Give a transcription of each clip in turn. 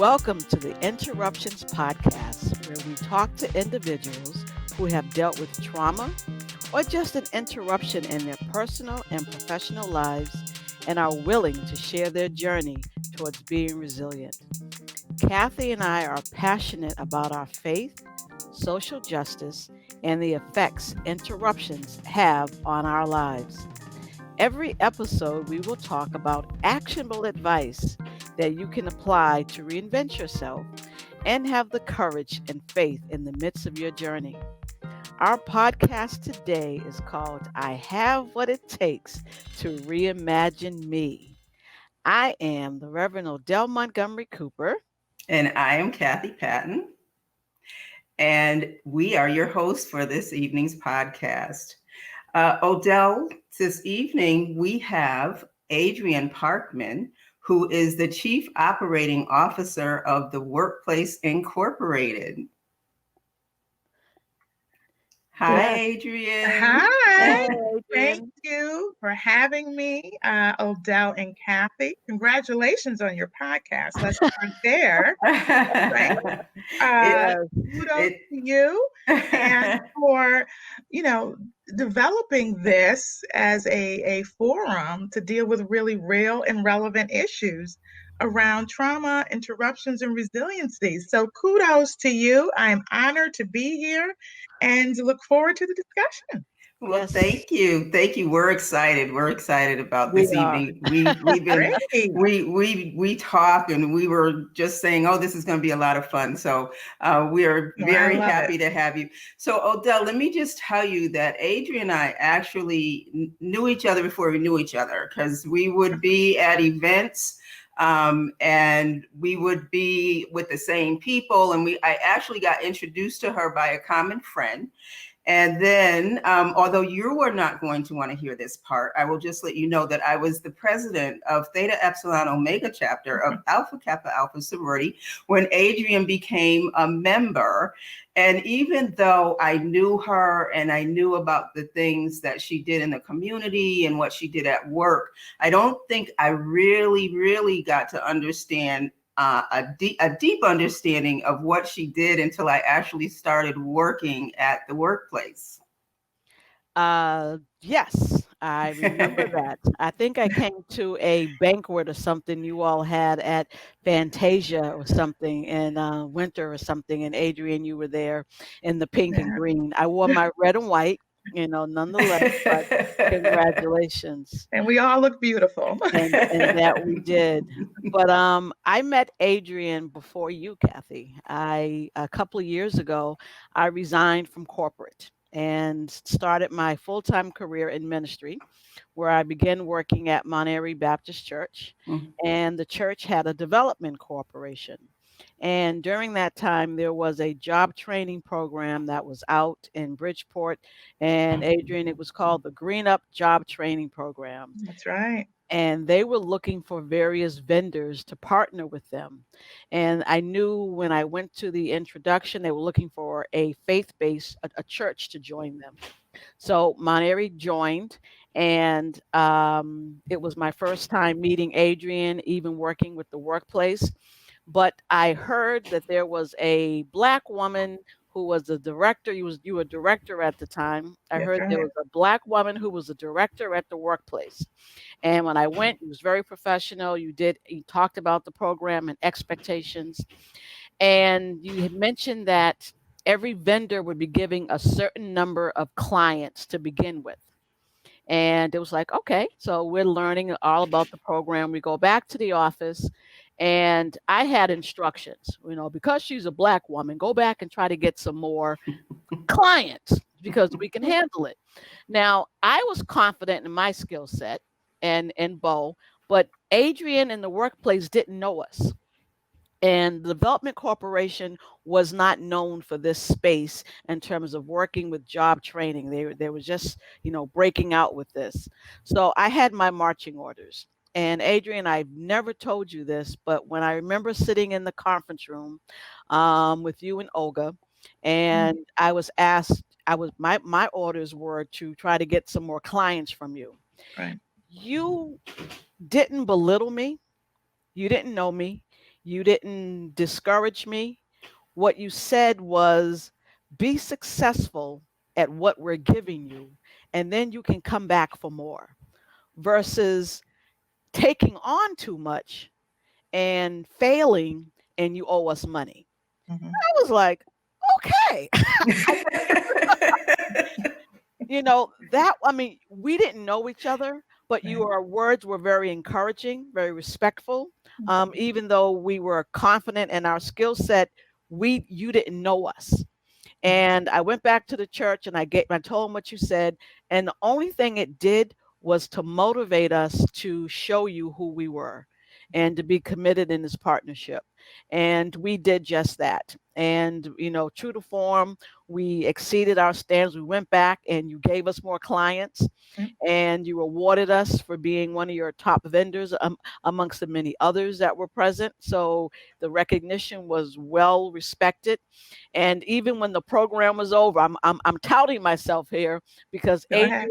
Welcome to the Interruptions Podcast, where we talk to individuals who have dealt with trauma or just an interruption in their personal and professional lives and are willing to share their journey towards being resilient. Cathy and I are passionate about our faith, social justice, and the effects interruptions have on our lives. Every episode, we will talk about actionable advice that you can apply to reinvent yourself and have the courage and faith in the midst of your journey. Our podcast today is called I Have What It Takes to Reimagine Me. I am the Reverend Odell Montgomery Cooper. And I am Cathy Patton. And we are your hosts for this evening's podcast. Odell, this evening we have Adrienne Parkmond, who is the Chief Operating Officer of the Workplace Incorporated. Hi, Adrienne. Hi. Hey, Thank Adrienne. you for having me, Odell and Cathy. Congratulations on your podcast. Let's start there. Kudos to you and for, developing this as a forum to deal with really real and relevant issues around trauma, interruptions, and resiliency. So kudos to you. I'm honored to be here and look forward to the discussion. Well, Yes. Thank you. We're excited. We're excited about this evening. We've been we talked and we were just saying, oh, this is going to be a lot of fun. So we are very happy to have you. So Odell, let me just tell you that Adrienne and I actually knew each other before we knew each other, because we would be at events and we would be with the same people. And I actually got introduced to her by a common friend. And then, although you were not going to want to hear this part, I will just let you know that I was the president of Theta Epsilon Omega chapter of Alpha Kappa Alpha sorority when Adrienne became a member. And even though I knew her and I knew about the things that she did in the community and what she did at work, I don't think I really got to understand a deep understanding of what she did until I actually started working at the workplace. Yes, I remember that. I think I came to a banquet or something you all had at Fantasia or something in winter or something, and Adrienne, you were there in the pink and green. I wore my red and white, nonetheless, but congratulations. And we all look beautiful. And that we did. But I met Adrienne before you, Cathy. A couple of years ago, I resigned from corporate and started my full-time career in ministry, where I began working at Montgomery Baptist Church. Mm-hmm. And the church had a development corporation. And during that time, there was a job training program that was out in Bridgeport. And Adrienne, it was called the Green Up Job Training Program. That's right. And they were looking for various vendors to partner with them. And I knew when I went to the introduction, they were looking for a faith-based, a church to join them. So Montgomery joined, and it was my first time meeting Adrienne, even working with the workplace. But I heard that there was a Black woman who was the director. You were a director at the time. I That's heard right. there was a Black woman who was a director at the workplace. And when I went, it was very professional. You talked about the program and expectations. And you had mentioned that every vendor would be giving a certain number of clients to begin with. And it was like, okay, so we're learning all about the program. We go back to the office, and I had instructions, because she's a Black woman, go back and try to get some more clients because we can handle it. Now, I was confident in my skill set and Bo, but Adrienne in the workplace didn't know us. And the Development Corporation was not known for this space in terms of working with job training. They were just, breaking out with this. So I had my marching orders. And Adrienne, I've never told you this, but when I remember sitting in the conference room with you and Olga, and I was asked, my orders were to try to get some more clients from you. Right. You didn't belittle me. You didn't know me. You didn't discourage me. What you said was, be successful at what we're giving you, and then you can come back for more, versus taking on too much and failing and you owe us money. Mm-hmm. I was like, okay. That, I mean, we didn't know each other, but Right. your words were very encouraging, very respectful. Mm-hmm. Even though we were confident in our skill set, you didn't know us. And I went back to the church and I told them what you said. And the only thing it did was to motivate us to show you who we were and to be committed in this partnership. And we did just that. And, true to form, we exceeded our standards. We went back and you gave us more clients and you rewarded us for being one of your top vendors, amongst the many others that were present. So the recognition was well respected. And even when the program was over, I'm touting myself here because Go ahead.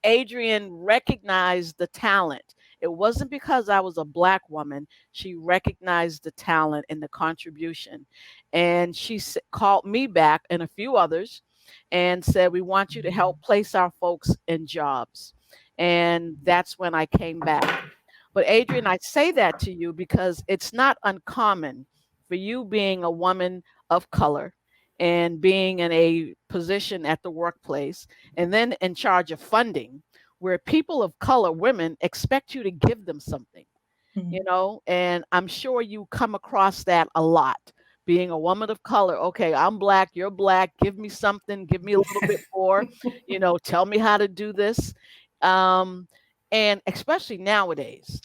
Adrienne recognized the talent. It wasn't because I was a Black woman. She recognized the talent and the contribution. And she called me back and a few others and said, we want you to help place our folks in jobs. And that's when I came back. But Adrienne, I say that to you because it's not uncommon for you, being a woman of color and being in a position at the workplace and then in charge of funding, where people of color, women, expect you to give them something, Mm-hmm. and I'm sure you come across that a lot. Being a woman of color, okay, I'm Black, you're Black, give me something, give me a little bit more, tell me how to do this. Um, and especially nowadays,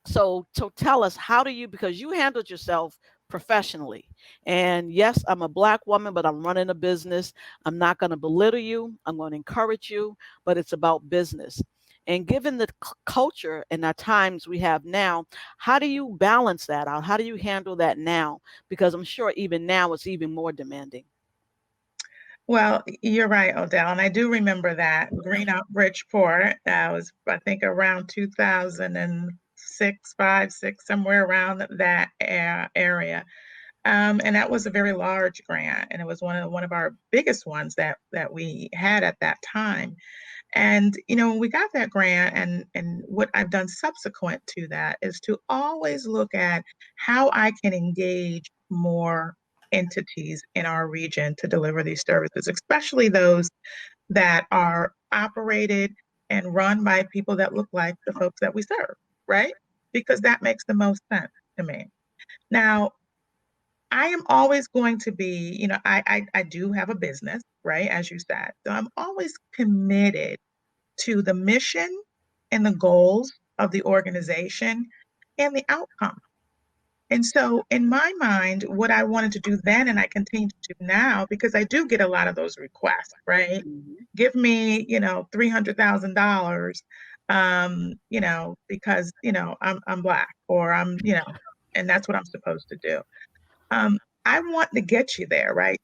so tell us, how do you, because you handled yourself professionally. And yes, I'm a Black woman, but I'm running a business. I'm not going to belittle you. I'm going to encourage you, but it's about business. And given the culture and the times we have now, how do you balance that out? How do you handle that now? Because I'm sure even now it's even more demanding. Well, you're right, Odell. And I do remember that Green Up Bridgeport. That was, I think, around 2006, 5, 6, somewhere around that area. And that was a very large grant, and it was one of our biggest ones that we had at that time. And when we got that grant, and what I've done subsequent to that is to always look at how I can engage more entities in our region to deliver these services, especially those that are operated and run by people that look like the folks that we serve, right? Because that makes the most sense to me. Now, I am always going to be, I do have a business, right? As you said. So I'm always committed to the mission and the goals of the organization and the outcome. And so, in my mind, what I wanted to do then, and I continue to do now, because I do get a lot of those requests, right? Mhm. Give me, $300,000, because I'm Black, or and that's what I'm supposed to do. I want to get you there, right?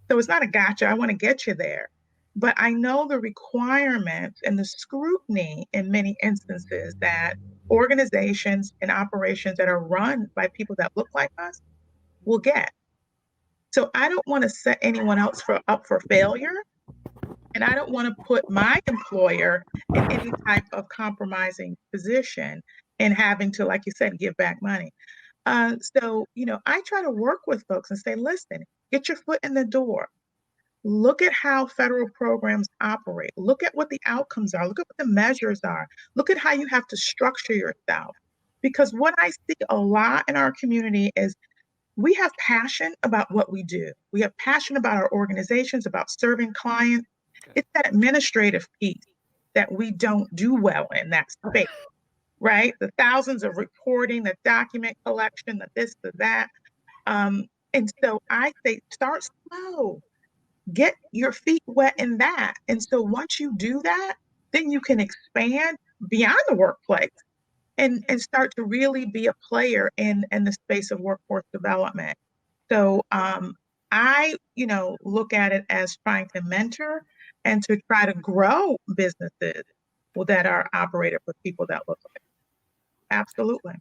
So it's not a gotcha. I want to get you there. But I know the requirements and the scrutiny in many instances that organizations and operations that are run by people that look like us will get. So I don't want to set anyone else up for failure. And I don't want to put my employer in any type of compromising position and having to, like you said, give back money. So, I try to work with folks and say, listen, get your foot in the door. Look at how federal programs operate. Look at what the outcomes are. Look at what the measures are. Look at how you have to structure yourself. Because what I see a lot in our community is we have passion about what we do. We have passion about our organizations, about serving clients. It's that administrative piece that we don't do well in that space, right? The thousands of reporting, the document collection, the this, the that. And so I say start slow, get your feet wet in that. And so once you do that, then you can expand beyond the workplace and start to really be a player in the space of workforce development. So I, look at it as trying to mentor and to try to grow businesses that are operated with people that look like. Absolutely.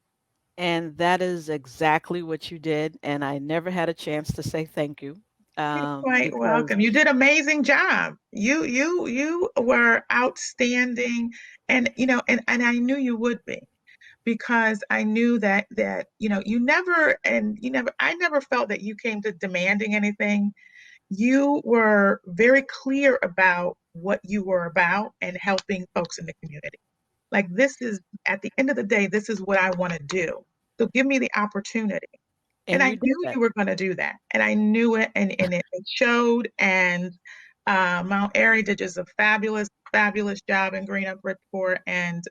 And that is exactly what you did. And I never had a chance to say thank you. You're quite Because welcome. You did an amazing job. You were outstanding, and and I knew you would be, because I knew that I never felt that you came to demanding anything. You were very clear about what you were about and helping folks in the community. Like, this is, at the end of the day, this is what I want to do. So give me the opportunity. And and I you did knew that. you were going to do that. And I knew it, and it showed. And Mount Airy did just a fabulous, fabulous job in Green Up Bridgeport. And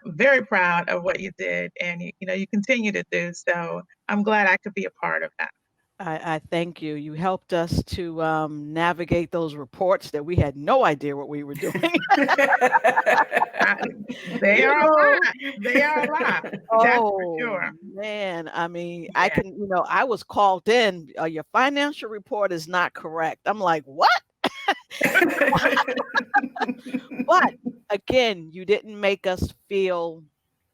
very proud of what you did, and you continue to do. So I'm glad I could be a part of that. I thank you. You helped us to navigate those reports that we had no idea what we were doing. I, they You are a know, lot. They are a lot. That's for oh sure. man, I mean, I Yeah. can, I was called in. Your financial report is not correct. I'm like, what? But again, you didn't make us feel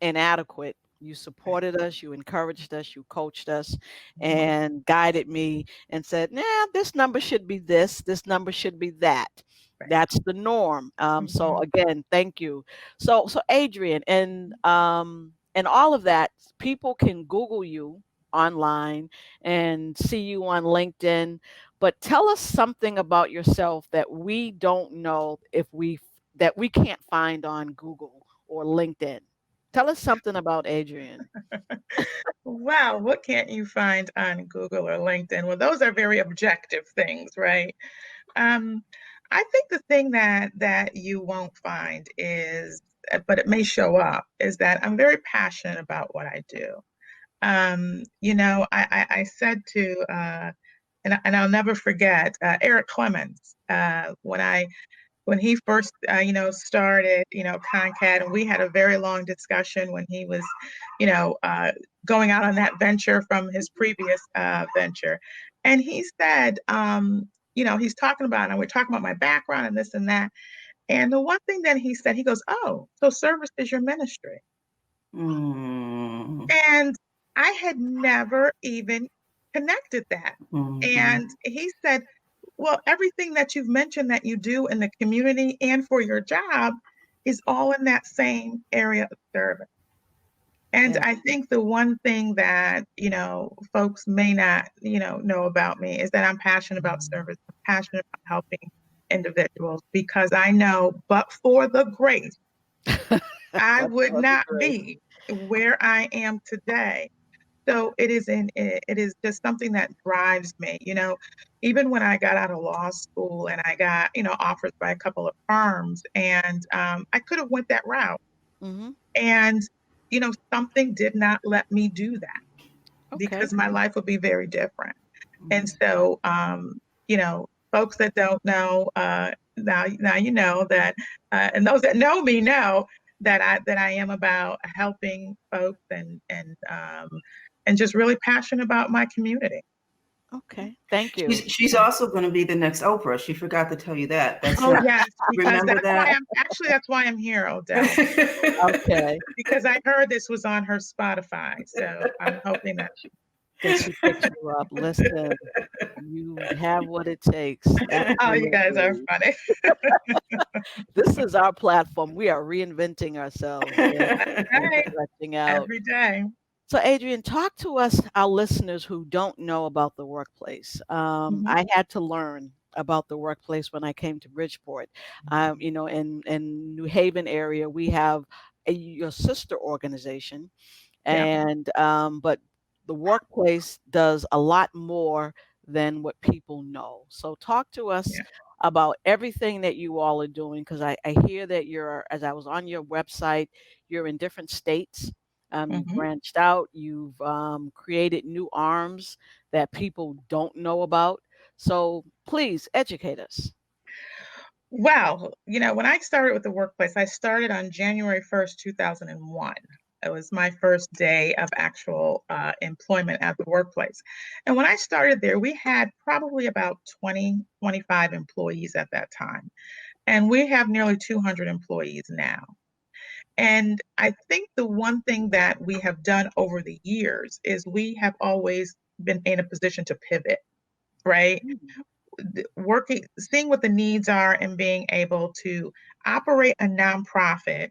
inadequate. You Right. supported us, you encouraged us, you coached us, Mhm. and guided me and said, nah, this number should be this number should be that. Right. That's the norm. So Mhm. again, thank you. So Adrienne, and all of that, people can Google you online and see you on LinkedIn. But tell us something about yourself that we don't know that we can't find on Google or LinkedIn. Tell us something about Adrienne. Wow, what can't you find on Google or LinkedIn? Well, those are very objective things, right? Um, I think the thing that you won't find is, but it may show up, is that I'm very passionate about what I do. I said to, and I'll never forget, Eric Clemens, when he first, started, Concat, and we had a very long discussion when he was, you know, uh, going out on that venture from his previous venture. And he said, he's talking about, and we're talking about my background and this and that. And the one thing that he said, he goes, "Oh, so service is your ministry." Mm, And I had never even connected that. And mhm. he said, "Well, everything that you've mentioned that you do in the community and for your job is all in that same area of service." And Yeah. I think the one thing that, folks may not, know about me is that I'm passionate about service. I'm passionate about helping individuals, because I know, but for the grace, I But would for the not grace. be where I am today. So it is just something that drives me. Even when I got out of law school and I got, offers by a couple of firms, and I could have went that route. Hmm. And, something did not let me do that, Okay. because my life would be very different. And so, folks that don't know, now you know that, and those that know me know that I am about helping folks, and just really passionate about my community. Okay. Thank She's you. she's also going to be the next Oprah. She forgot to tell you that. That's Oh yes, because remember that. that's why I'm here, Odell, Okay. because I heard this was on her Spotify, so I'm hoping that she. That she picks you up. Listen, you have what it takes. Oh, you guys are Absolutely. funny. This is our platform. We are reinventing ourselves and Right, stretching out. every day. So, Adrienne, talk to us, our listeners who don't know about the workplace. Mhm. I had to learn about the workplace when I came to Bridgeport. In New Haven area, we have your sister organization, Yeah, and but the workplace does a lot more than what people know. So, talk to us yeah. about everything that you all are doing, because I hear that as I was on your website, you're in different states. You've Mhm. branched out, you've created new arms that people don't know about. So please educate us. Well, when I started with the workplace, I started on January 1st, 2001. It was my first day of actual employment at the workplace. And when I started there, we had probably about 20, 25 employees at that time. And we have nearly 200 employees now. And I think the one thing that we have done over the years is we have always been in a position to pivot, right? Working, seeing what the needs are and being able to operate a nonprofit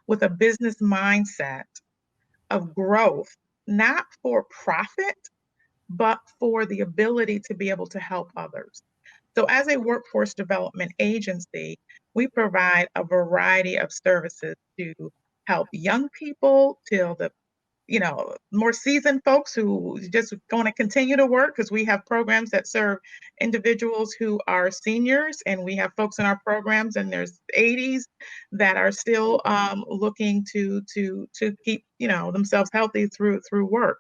with a business mindset of growth, not for profit, but for the ability to be able to help others. So as a workforce development agency, we provide a variety of services to help young people till the more seasoned folks who just going to continue to work, because we have programs that serve individuals who are seniors, and we have folks in our programs in their 80s that are still looking to keep themselves healthy through work.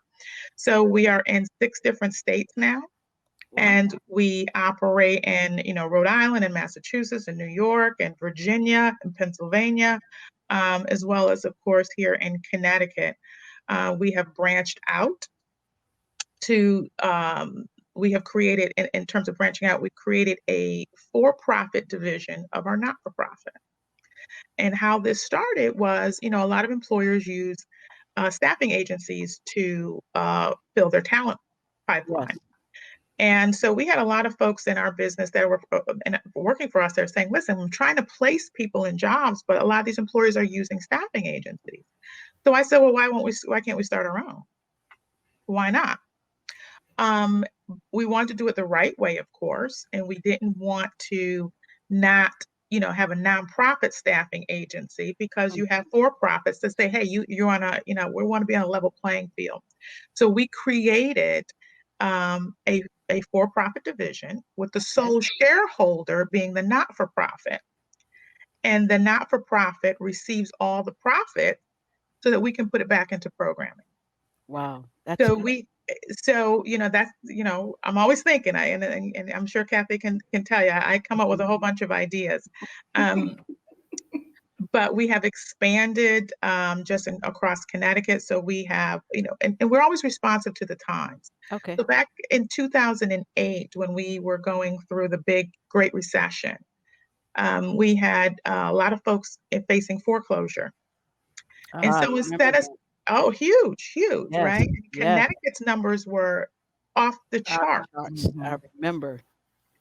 So we are in 6 different states now. Wow. And we operate in, Rhode Island and Massachusetts and New York and Virginia and Pennsylvania, as well as, of course, here in Connecticut. We have branched out to, we have created, in terms of branching out, we created a for-profit division of our not-for-profit. And how this started was, a lot of employers use staffing agencies to fill their talent pipeline. Yes. And so we had a lot of folks in our business that were working for us. They're saying, listen, I'm trying to place people in jobs, but a lot of these employers are using staffing agencies. So I said, well, why can't we start our own? Why not? We wanted to do it the right way, of course, and we didn't want to not, have a nonprofit staffing agency, because you have for-profits that say, hey, you're on a, we want to be on a level playing field. So we created a for-profit division with the sole shareholder being the not-for-profit. And the not-for-profit receives all the profit so that we can put it back into programming. Wow. That's I'm always thinking, and I'm sure Cathy can tell you, I come up with a whole bunch of ideas. But we have expanded just across Connecticut. So we have, and we're always responsive to the times. Okay. So back in 2008, when we were going through the big Great Recession, we had a lot of folks facing foreclosure. And so instead of, huge, yes. right? Yes. Connecticut's numbers were off the charts. I remember.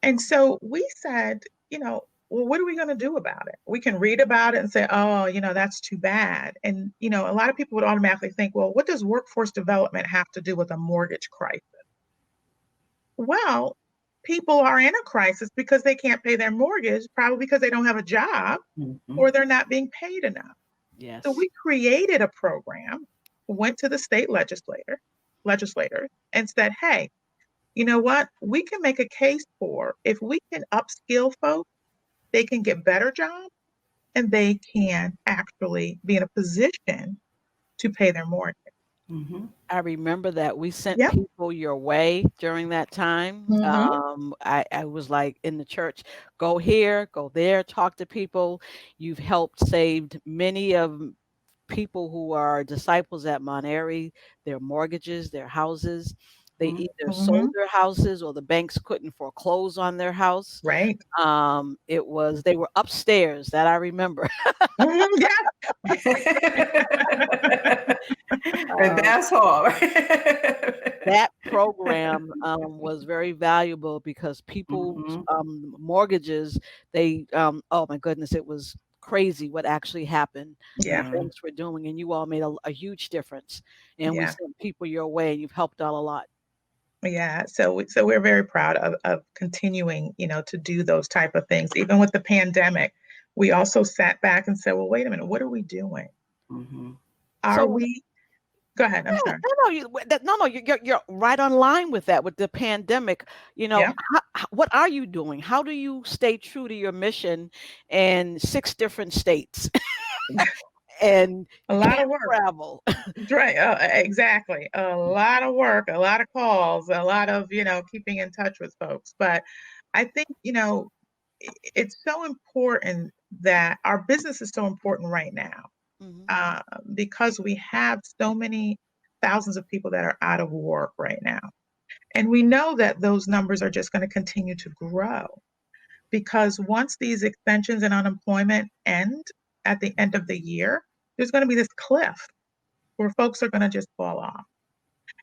And so we said, well, what are we going to do about it? We can read about it and say, oh, that's too bad. And, a lot of people would automatically think, well, what does workforce development have to do with a mortgage crisis? Well, people are in a crisis because they can't pay their mortgage, probably because they don't have a job or they're not being paid enough. Yes. So we created a program, went to the state legislators and said, hey, you know what? We can make a case for, if we can upskill folks, they can get better jobs and they can actually be in a position to pay their mortgage. I remember that we sent people your way during that time. I was like in the church, go here, go there, talk to people. You've helped saved many of people who are disciples at Montgomery, their mortgages, their houses. They either sold their houses or the banks couldn't foreclose on their house. Right. They were upstairs, that I remember. And that's all. That program was very valuable because people's mortgages, oh my goodness, it was crazy what actually happened. Yeah. Banks were doing, and you all made a huge difference. And we sent people your way, and you've helped out a lot. Yeah, so we're very proud of continuing, to do those type of things. Even with the pandemic, we also sat back and said, well, wait a minute, what are we doing? Go ahead. I'm sorry. You're right on line with that, with the pandemic. What are you doing? How do you stay true to your mission in 6 different states? And a lot of work, travel. Right. Exactly. A lot of work, a lot of calls, a lot of, keeping in touch with folks. But I think, it's so important that our business is so important right now, because we have so many thousands of people that are out of work right now. And we know that those numbers are just going to continue to grow, because once these extensions and unemployment end at the end of the year, there's going to be this cliff where folks are going to just fall off.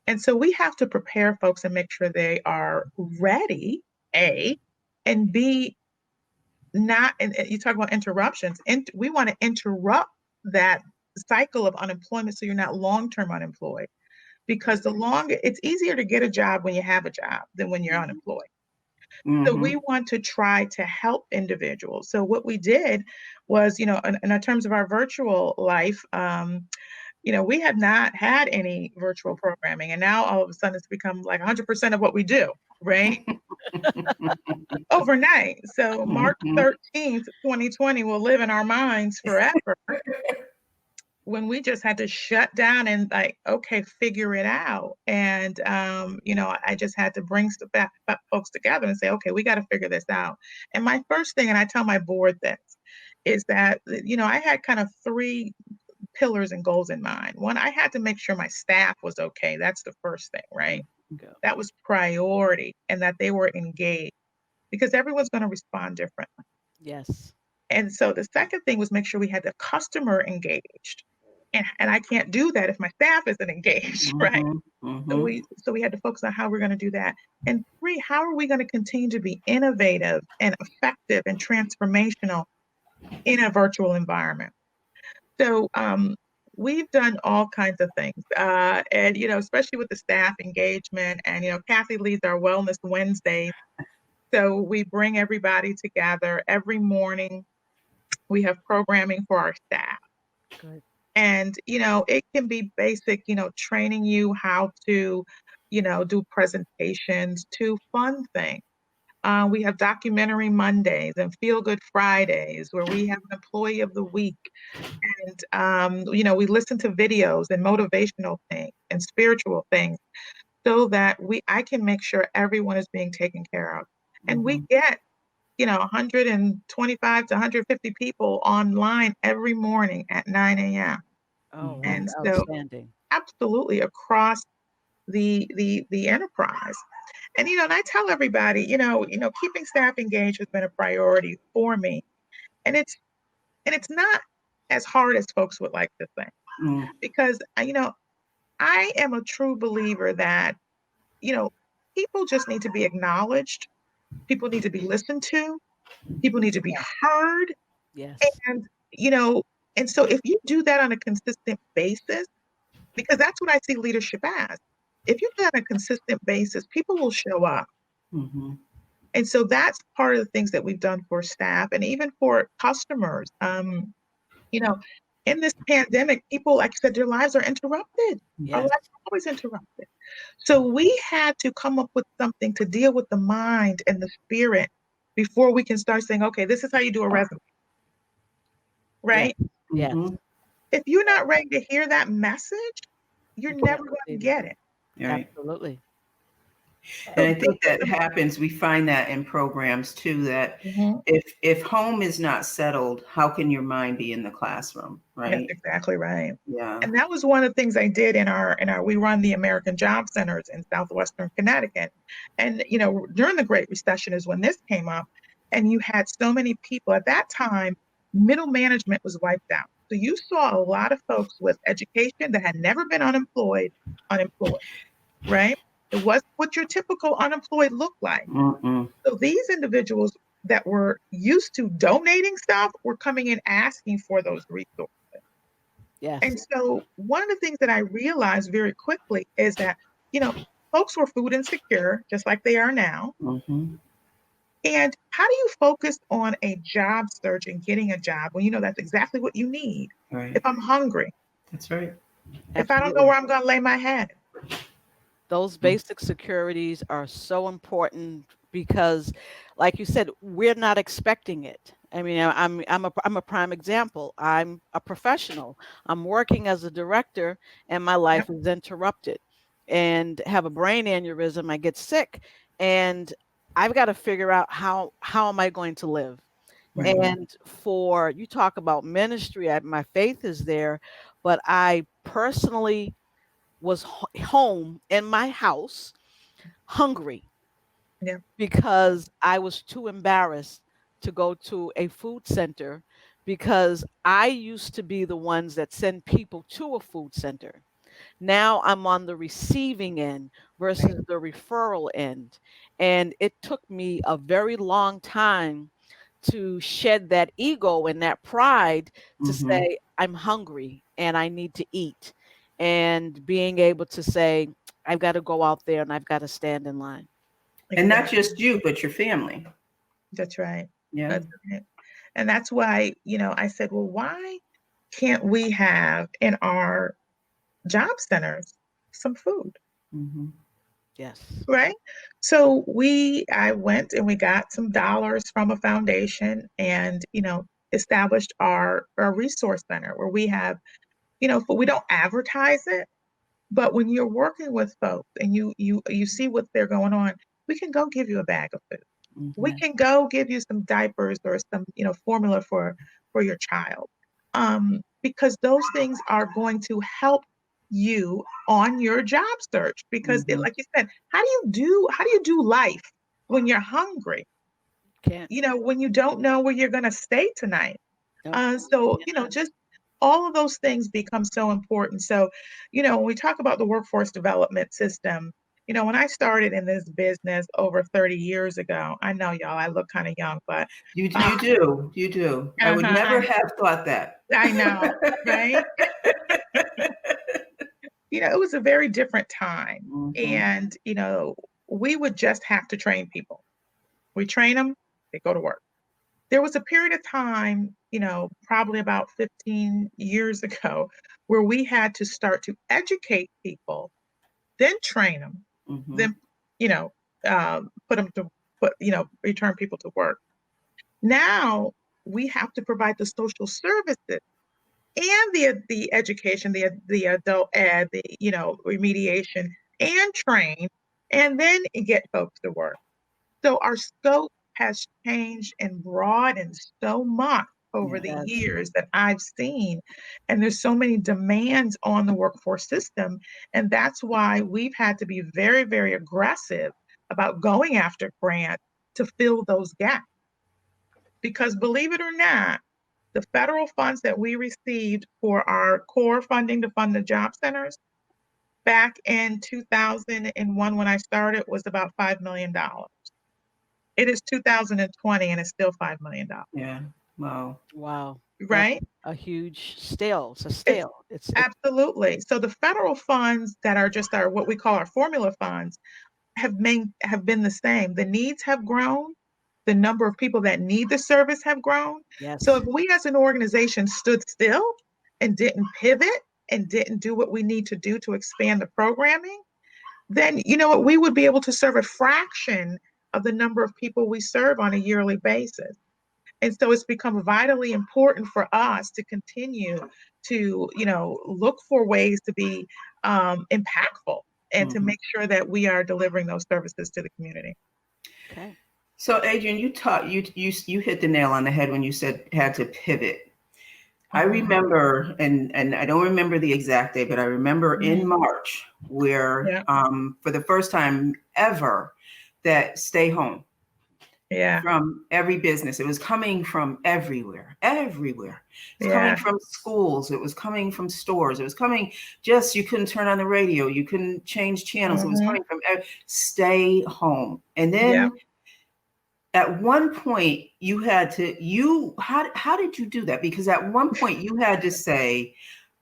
And so we have to prepare folks and make sure they are ready, A, and B, not, and you talk about interruptions, and we want to interrupt that cycle of unemployment so you're not long-term unemployed. Because it's easier to get a job when you have a job than when you're unemployed. So we want to try to help individuals. So what we did was, in terms of our virtual life, we had not had any virtual programming, and now all of a sudden it's become like 100% of what we do, right? Overnight. So March 13th, 2020 will live in our minds forever. When we just had to shut down and okay, figure it out. And, I just had to bring folks together and say, okay, we got to figure this out. And my first thing, and I tell my board this, is that, I had kind of 3 pillars and goals in mind. One, I had to make sure my staff was okay. That's the first thing, right? That was priority, and that they were engaged, because everyone's going to respond differently. Yes. And so the second thing was make sure we had the customer engaged. And I can't do that if my staff isn't engaged, right? So we had to focus on how we're going to do that. And 3, how are we going to continue to be innovative and effective and transformational in a virtual environment? So we've done all kinds of things, and especially with the staff engagement. And Cathy leads our Wellness Wednesdays, so we bring everybody together every morning. We have programming for our staff. Good. And, it can be basic, training you how to, do presentations, to fun things. We have documentary Mondays and feel good Fridays, where we have an employee of the week. And, we listen to videos and motivational things and spiritual things, so that I can make sure everyone is being taken care of. And we get 125 to 150 people online every morning at 9 a.m. Oh, And that's so outstanding. absolutely across the enterprise. And and I tell everybody, keeping staff engaged has been a priority for me. And it's not as hard as folks would like to think. Because I am a true believer that people just need to be acknowledged. People need to be listened to. People need to be heard. Yes. And, and so if you do that on a consistent basis, because that's what I see leadership as. If you do that on a consistent basis, people will show up. And so that's part of the things that we've done for staff and even for customers. In this pandemic, people, like I said, their lives are interrupted. Our lives are always interrupted. So we had to come up with something to deal with the mind and the spirit before we can start saying, okay, this is how you do a resume. Right? Yes. If you're not ready to hear that message, you're never going to get it. Right. Absolutely. And I think that happens. We find that in programs too, that if home is not settled, how can your mind be in the classroom? Right. That's exactly right. Yeah. And that was one of the things I did in our we run the American Job Centers in Southwestern Connecticut. And, during the Great Recession is when this came up, and you had so many people at that time, middle management was wiped out. So you saw a lot of folks with education that had never been unemployed, right? It wasn't what your typical unemployed looked like. So these individuals that were used to donating stuff were coming in asking for those resources. Yes. And so one of the things that I realized very quickly is that, folks were food insecure, just like they are now. And how do you focus on a job search and getting a job when that's exactly what you need? Right. If I'm hungry. That's right. If I don't know where I'm going to lay my head. Those basic securities are so important because, like you said, we're not expecting it. I mean, I'm a prime example. I'm a professional. I'm working as a director, and my life is interrupted, and have a brain aneurysm. I get sick, and I've got to figure out how am I going to live. Right. And for you talk about ministry, my faith is there, but I personally was home in my house hungry because I was too embarrassed to go to a food center because I used to be the ones that send people to a food center. Now I'm on the receiving end versus the referral end. And it took me a very long time to shed that ego and that pride to Mm-hmm. say, I'm hungry and I need to eat. And being able to say, I've got to go out there and I've got to stand in line. And not Exactly. just you, but your family. That's right. Yeah. That's right. And that's why, I said, well, why can't we have in our job centers some food? Mm-hmm. Yes. Right. So I went and we got some dollars from a foundation and, established our resource center where we have, but we don't advertise it. But when you're working with folks and you see what they're going on, we can go give you a bag of food. We Mm-hmm. can go give you some diapers or some, formula for your child. Because those things are going to help you on your job search. Because Mm-hmm. like you said, how do you do life when you're hungry? Can't. When you don't know where you're going to stay tonight. Nope. So, just all of those things become so important. So, when we talk about the workforce development system, when I started in this business over 30 years ago, I know y'all, I look kind of young, but You uh, do. I would never have thought that. I know, right? It was a very different time. Mm-hmm. And, we would just have to train people. We train them, they go to work. There was a period of time, probably about 15 years ago, where we had to start to educate people, then train them, Mm-hmm. then, put them to return people to work. Now we have to provide the social services and the education, the adult ed, the remediation, and train, and then get folks to work. So our scope has changed and broadened so much over Yeah. the Yes. years that I've seen. And there's so many demands on the workforce system. And that's why we've had to be very, very aggressive about going after grants to fill those gaps. Because believe it or not, the federal funds that we received for our core funding to fund the job centers back in 2001 when I started was about $5 million. It is 2020 and it's still $5 million. Yeah. Wow. Wow. That's Right? a huge stale. It's a It's stale. It's absolutely. So the federal funds that are just our what we call our formula funds have been the same. The needs have grown. The number of people that need the service have grown. So yes. if we as an organization stood still and didn't pivot and didn't do what we need to do to expand the programming, then what, we would be able to serve a fraction of the number of people we serve on a yearly basis. And so it's become vitally important for us to continue to, look for ways to be impactful and to Mm-hmm. make sure that we are delivering those services to the community. Okay. So, Adrienne, you hit the nail on the head when you said had to pivot. I remember, and I don't remember the exact day, but I remember in March where, Yeah. For the first time ever, that stay home Yeah. from every business. It was coming from everywhere. It's Yeah. coming from schools. It was coming from stores. It was coming you couldn't turn on the radio. You couldn't change channels. It was coming from stay home. And then at one point you had to, how did you do that? Because at one point you had to say,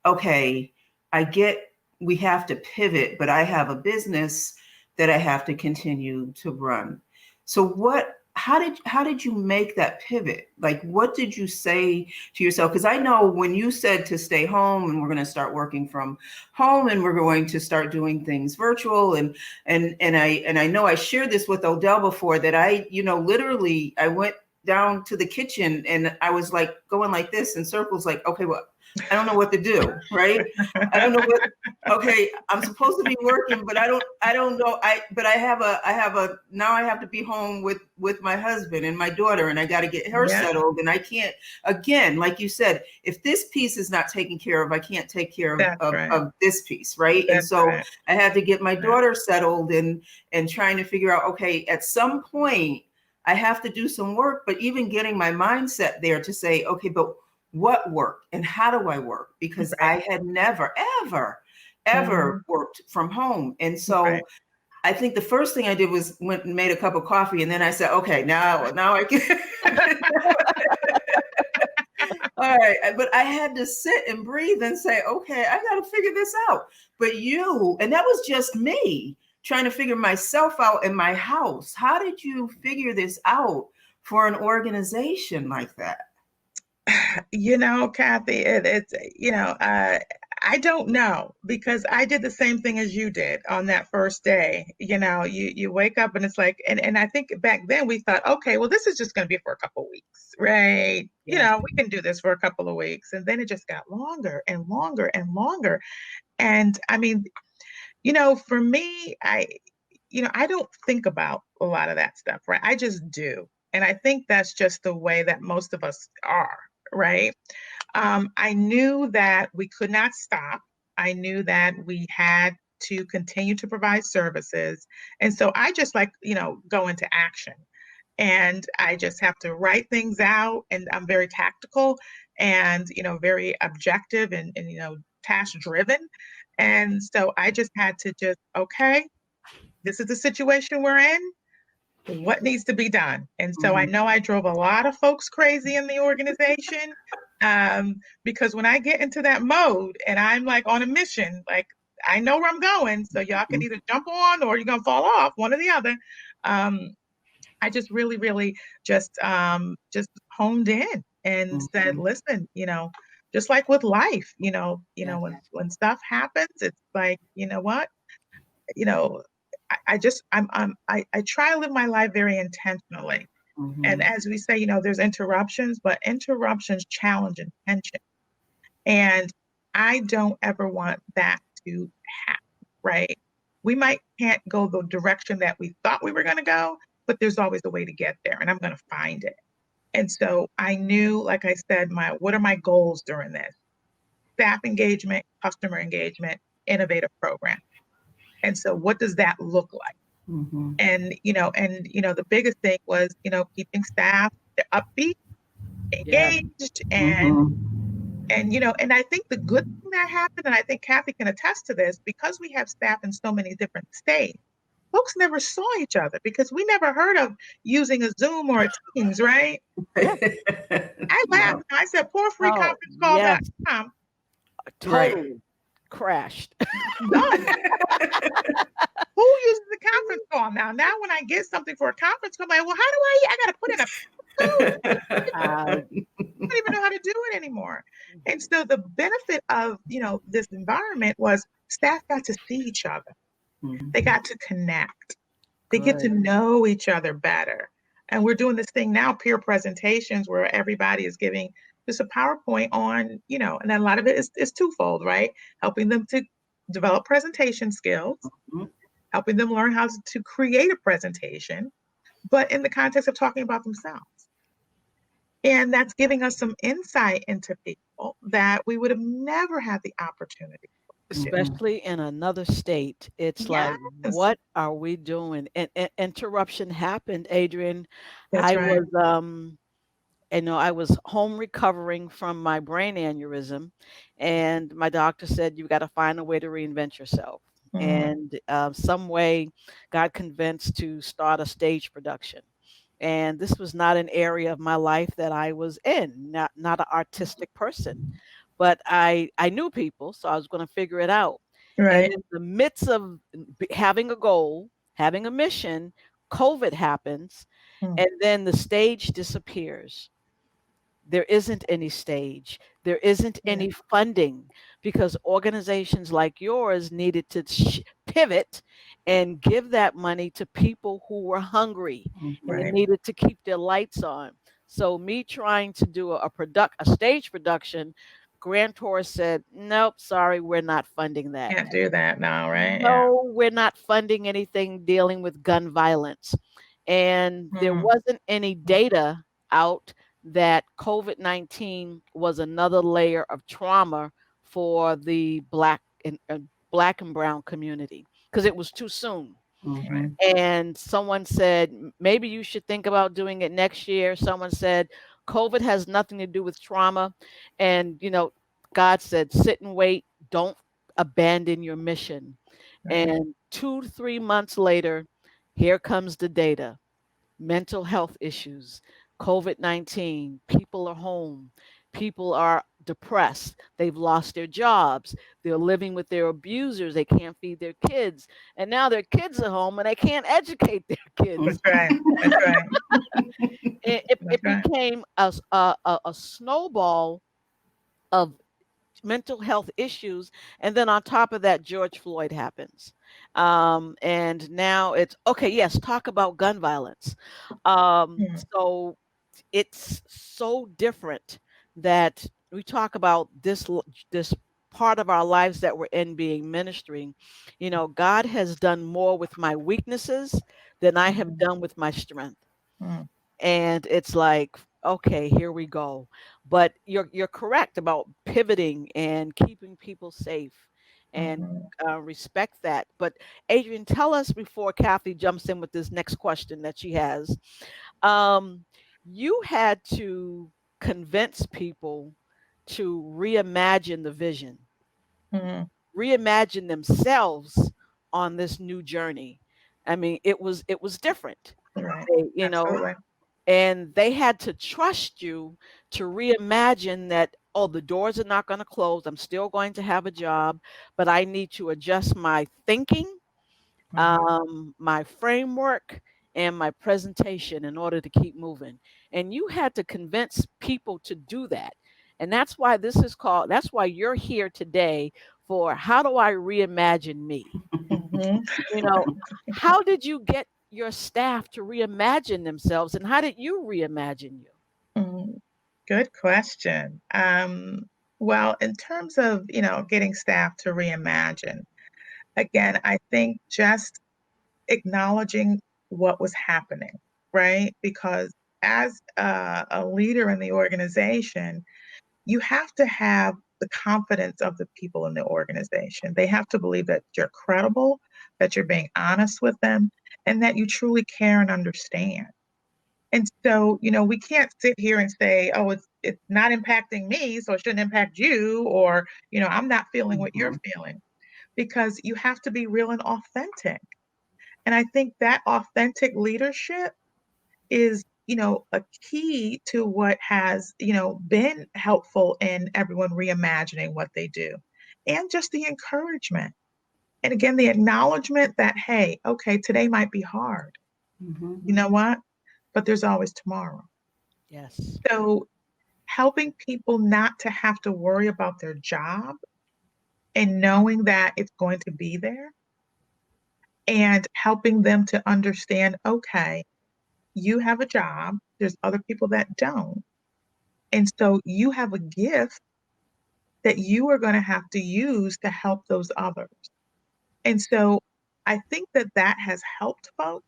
okay, I get we have to pivot, but I have a business that I have to continue to run. So how did you make that pivot? Like, what did you say to yourself? Because I know when you said to stay home and we're going to start working from home and we're going to start doing things virtual, and I know I shared this with Odell before, that I literally I went down to the kitchen and I was like going like this in circles, like, okay, well, I don't know what to do, right? I don't know what. Okay, I'm supposed to be working, but I don't know. But I have a now I have to be home with my husband and my daughter, and I got to get her settled, and I can't, again, like you said, if this piece is not taken care of, I can't take care of this piece, right? And so I had to get my daughter settled and trying to figure out, okay, at some point I have to do some work, but even getting my mindset there to say, okay, but what worked and how do I work? Because I had never, ever worked from home. And so I think the first thing I did was went and made a cup of coffee. And then I said, okay, now I can. All right. But I had to sit and breathe and say, okay, I got to figure this out. But and that was just me trying to figure myself out in my house. How did you figure this out for an organization like that? Cathy, it's, I don't know, because I did the same thing as you did on that first day. You wake up and it's like, and I think back then we thought, okay, well, this is just going to be for a couple of weeks, right? Yeah. We can do this for a couple of weeks. And then it just got longer and longer and longer. And I mean, for me, I don't think about a lot of that stuff, right? I just do. And I think that's just the way that most of us are, right? I knew that we could not stop. I knew that we had to continue to provide services. And so I just go into action. And I just have to write things out. And I'm very tactical and, very objective and task driven. And so I just had to okay, this is the situation we're in. What needs to be done? And so I know I drove a lot of folks crazy in the organization, because when I get into that mode and I'm like on a mission, like I know where I'm going, so y'all can either jump on or you're gonna fall off, one or the other. I just really, really just honed in and said, listen, just like with life, when stuff happens, it's like, you know what, I try to live my life very intentionally. And as we say, there's interruptions, but interruptions challenge intention. And I don't ever want that to happen, right? We can't go the direction that we thought we were going to go, but there's always a way to get there, and I'm going to find it. And so I knew, like I said, what are my goals during this? Staff engagement, customer engagement, innovative program. And so what does that look like? And, the biggest thing was, keeping staff upbeat, engaged, and, and I think the good thing that happened, and I think Cathy can attest to this, because we have staff in so many different states, folks never saw each other because we never heard of using a Zoom or a Teams, right? I laughed. I said, poor free conference call.com. Totally crashed. Done. Who uses the conference call now? Now when I get something for a conference call, I'm like, well, how do I got to put in a I don't even know how to do it anymore. And so the benefit of, this environment was staff got to see each other. They got to connect. They get to know each other better. And we're doing this thing now, peer presentations, where everybody is giving just a PowerPoint on, and then a lot of it is twofold, right? Helping them to develop presentation skills, helping them learn how to create a presentation, but in the context of talking about themselves. And that's giving us some insight into people that we would have never had the opportunity. Especially in another state. It's like, what are we doing? And interruption happened, Adrienne. That's right. I was home recovering from my brain aneurysm, and my doctor said, you got to find a way to reinvent yourself. And some way got convinced to start a stage production. And this was not an area of my life that I was in, not an artistic person. But I knew people, so I was going to figure it out. Right. And in the midst of having a goal, having a mission, COVID happens, and then the stage disappears. There isn't any stage. There isn't any funding, because organizations like yours needed to pivot and give that money to people who were hungry and needed to keep their lights on. So me trying to do a stage production, Grantor said, nope, sorry, we're not funding that. Can't do that now, right? No, we're not funding anything dealing with gun violence. And there wasn't any data out that COVID-19 was another layer of trauma for the Black and brown community, because it was too soon. And someone said, maybe you should think about doing it next year. Someone said, COVID has nothing to do with trauma. And, God said, sit and wait, don't abandon your mission. Right. And 2 to 3 months later, here comes the data: mental health issues, COVID-19, people are home, people are depressed, they've lost their jobs, they're living with their abusers, they can't feed their kids, and now their kids are home and they can't educate their kids. That's right. That's right. It That's right. became a snowball of mental health issues. And then on top of that, George Floyd happens. And now it's okay, yes, talk about gun violence. Mm, So it's so different that we talk about this part of our lives that we're in, being ministering. God has done more with my weaknesses than I have mhm, done with my strength. mm, And it's like, okay, here we go. But you're correct about pivoting and keeping people safe, and mhm, respect that. But Adrienne, tell us before Kathy jumps in with this next question that she has. um, you had to convince people to reimagine the vision, mhm. reimagine themselves on this new journey. I mean, it was different. Right. They, Absolutely. and they had to trust you to reimagine that, oh, the doors are not going to close, I'm still going to have a job, but I need to adjust my thinking, Mhm, my framework, and my presentation in order to keep moving. And you had to convince people to do that. And that's why you're here today, for how do I reimagine me? mhm, You know, how did you get your staff to reimagine themselves, and how did you reimagine you? mhm. Good question. Well, in terms of, getting staff to reimagine, again, I think just acknowledging what was happening, right? Because as a leader in the organization, you have to have the confidence of the people in the organization. They have to believe that you're credible, that you're being honest with them, and that you truly care and understand. And so, we can't sit here and say, "Oh, it's not impacting me, so it shouldn't impact you," or, "I'm not feeling what you're Mhm. feeling," because you have to be real and authentic. And I think that authentic leadership is, a key to what has, been helpful in everyone reimagining what they do. And just the encouragement. And again, the acknowledgement that, hey, okay, today might be hard. You Mhm. know what? But there's always tomorrow. Yes. So helping people not to have to worry about their job and knowing that it's going to be there, and helping them to understand, okay, you have a job, there's other people that don't. And so you have a gift that you are going to have to use to help those others. And so I think that that has helped folks,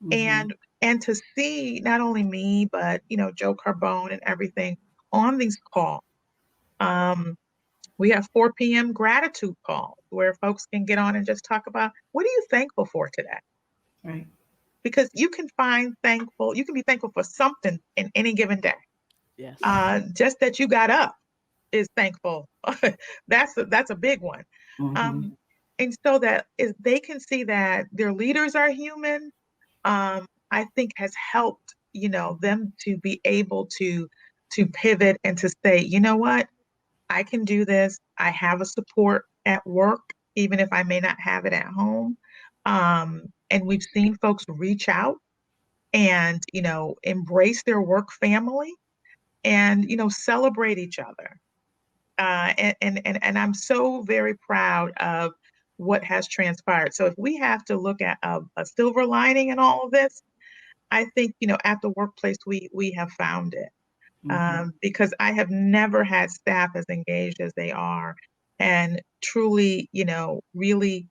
Mhm. and to see not only me, but Joe Carbone and everything on these calls. Um, we have 4 p.m. gratitude calls where folks can get on and just talk about, what are you thankful for today? Right. Because you can be thankful for something in any given day. Yes. Just that you got up is thankful. That's a big one. Mhm. Um, and so that if they can see that their leaders are human, I think has helped, them to be able to pivot and to say, you know what, I can do this. I have a support at work, even if I may not have it at home. And we've seen folks reach out and, embrace their work family and, celebrate each other. And I'm so very proud of what has transpired. So if we have to look at a silver lining in all of this, I think, at the workplace we have found it. Mhm. Because I have never had staff as engaged as they are, and truly, really,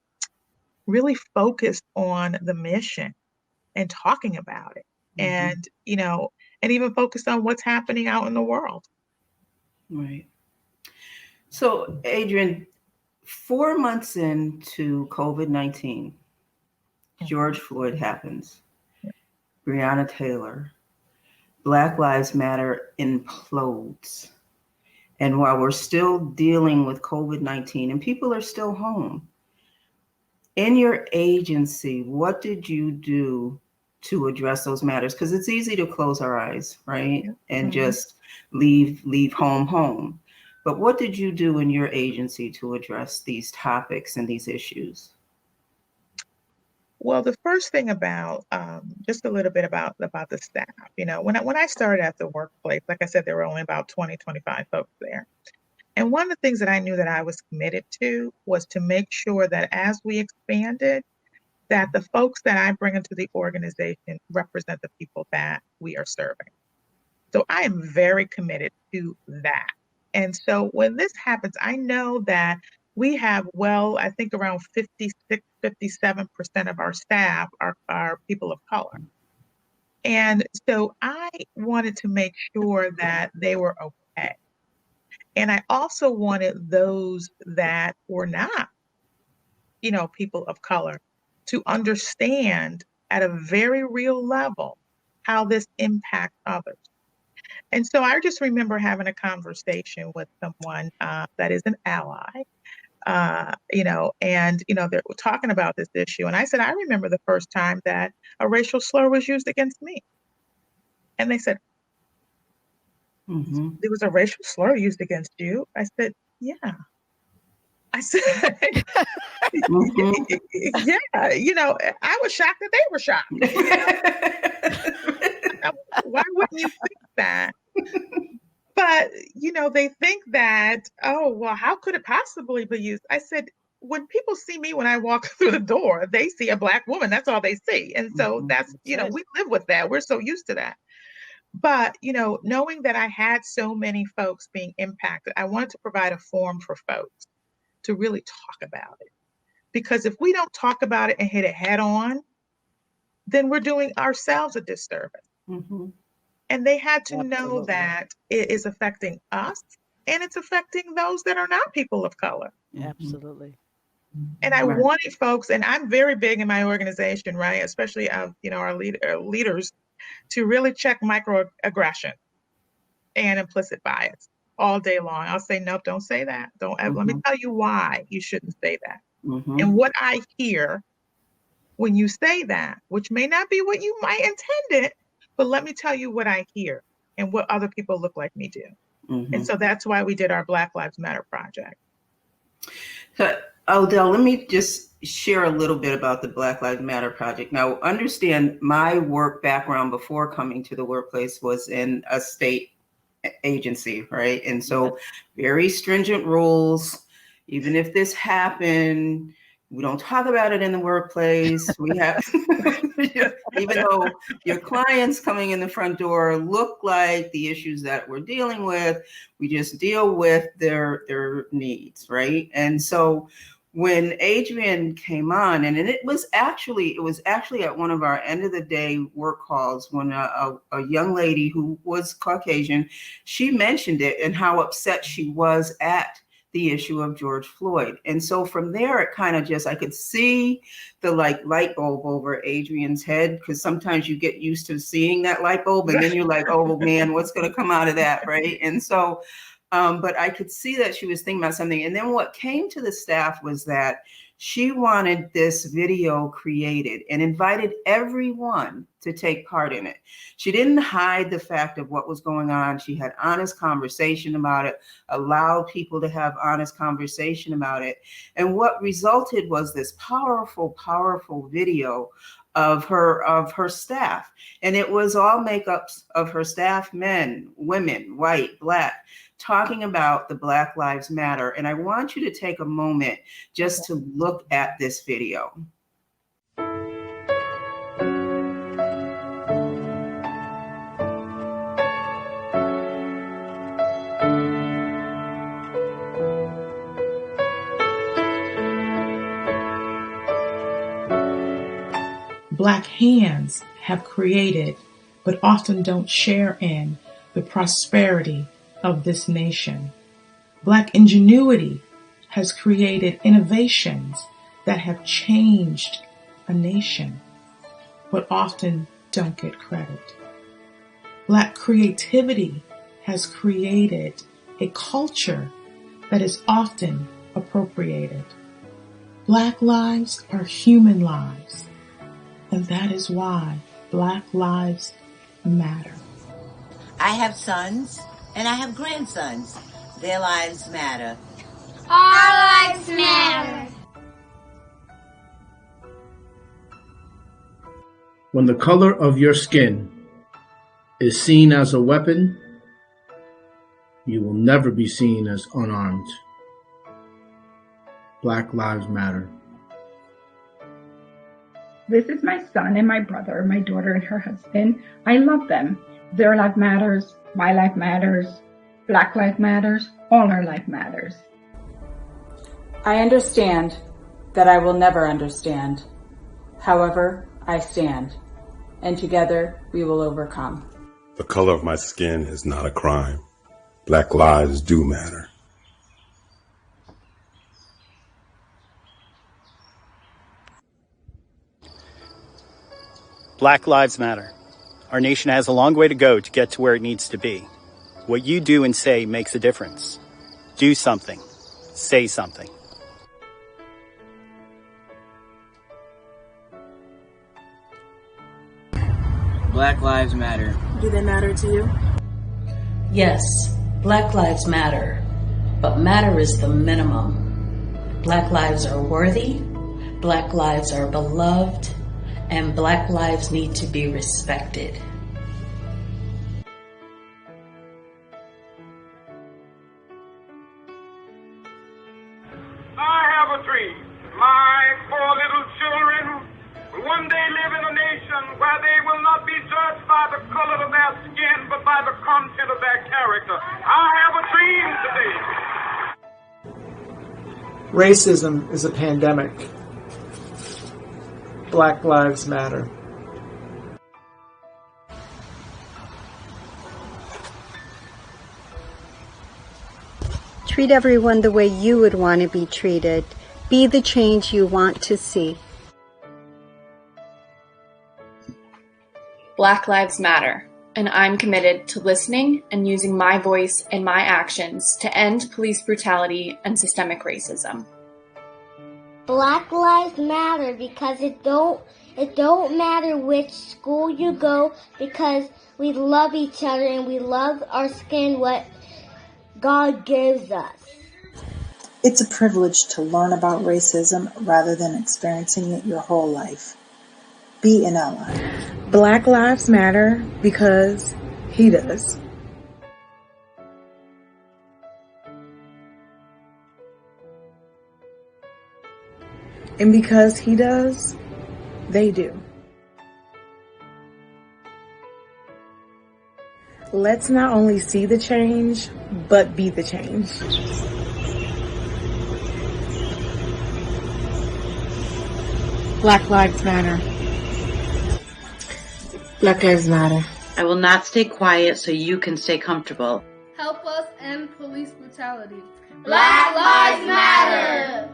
really focused on the mission and talking about it, Mhm. and even focused on what's happening out in the world. Right. So, Adrienne, 4 months into COVID-19, Mhm. George Floyd happens. Breonna Taylor Black Lives Matter implodes. And while we're still dealing with COVID-19 and people are still home, in your agency, what did you do to address those matters? Because it's easy to close our eyes, right? And just leave home. But what did you do in your agency to address these topics and these issues? Well, the first thing about just a little bit about the staff. When I started at the workplace, like I said, there were only about 20, 25 folks there. And one of the things that I knew that I was committed to was to make sure that as we expanded, that the folks that I bring into the organization represent the people that we are serving. So I am very committed to that. And so when this happens, I know that we have, I think around 56, 57% of our staff are people of color. And so I wanted to make sure that they were okay. And I also wanted those that were not, people of color to understand at a very real level how this impacts others. And so I just remember having a conversation with someone that is an ally, they're talking about this issue. And I said, I remember the first time that a racial slur was used against me. And they said, there was a racial slur used against you. I said, yeah. I said, yeah, I was shocked that they were shocked. Why wouldn't you think that? But, they think that, oh, well, how could it possibly be used? I said, when people see me when I walk through the door, they see a Black woman. That's all they see. And so that's, we live with that. We're so used to that. But, knowing that I had so many folks being impacted, I wanted to provide a forum for folks to really talk about it. Because if we don't talk about it and hit it head on, then we're doing ourselves a disservice. And they had to know that it is affecting us and it's affecting those that are not people of color. Absolutely. And I wanted folks, and I'm very big in my organization, right? Especially our leaders, to really check microaggression and implicit bias all day long. I'll say, nope, don't say that. Let me tell you why you shouldn't say that. And what I hear when you say that, which may not be what you might intend it, but let me tell you what I hear and what other people look like me do. And so that's why we did our Black Lives Matter project. So, Odell, let me just share a little bit about the Black Lives Matter project. Now, understand my work background before coming to the workplace was in a state agency, right? And so very stringent rules. Even if this happened, we don't talk about it in the workplace. We have, even though your clients coming in the front door look like the issues that we're dealing with, we just deal with their needs, right? And so when Adrienne came on, and it was actually at one of our end of the day work calls when a young lady who was Caucasian, she mentioned it and how upset she was at the issue of George Floyd. And so from there, it kind of just, I could see the light bulb over Adrienne's head, because sometimes you get used to seeing that light bulb and then you're like, oh man, what's going to come out of that, right? And so, but I could see that she was thinking about something. And then what came to the staff was that she wanted this video created and invited everyone to take part in it. She didn't hide the fact of what was going on. She had honest conversation about it, allowed people to have honest conversation about it. And what resulted was this powerful, powerful video of her staff. And it was all makeups of her staff, men, women, white, Black, talking about the Black Lives Matter. And I want you to take a moment just to look at this video. Black hands have created, but often don't share in, the prosperity of this nation. Black ingenuity has created innovations that have changed a nation, but often don't get credit. Black creativity has created a culture that is often appropriated. Black lives are human lives, and that is why Black lives matter. I have sons and I have grandsons. Their lives matter. Our lives matter. When the color of your skin is seen as a weapon, you will never be seen as unarmed. Black lives matter. This is my son and my brother, my daughter and her husband. I love them. Their life matters. My life matters. Black life matters. All our life matters. I understand that I will never understand. However, I stand, and together we will overcome. The color of my skin is not a crime. Black lives do matter. Black lives matter. Our nation has a long way to go to get to where it needs to be. What you do and say makes a difference. Do something. Say something. Black lives matter. Do they matter to you? Yes, Black lives matter, but matter is the minimum. Black lives are worthy, Black lives are beloved, and Black lives need to be respected. I have a dream. My 4 little children will one day live in a nation where they will not be judged by the color of their skin, but by the content of their character. I have a dream today. Racism is a pandemic. Black lives matter. Treat everyone the way you would want to be treated. Be the change you want to see. Black lives matter, and I'm committed to listening and using my voice and my actions to end police brutality and systemic racism. Black lives matter because it don't matter which school you go, because we love each other and we love our skin, what God gives us. It's a privilege to learn about racism rather than experiencing it your whole life. Be an ally. Black lives matter because he does. And because he does, they do. Let's not only see the change, but be the change. Black lives matter. Black lives matter. I will not stay quiet so you can stay comfortable. Help us end police brutality. Black lives matter.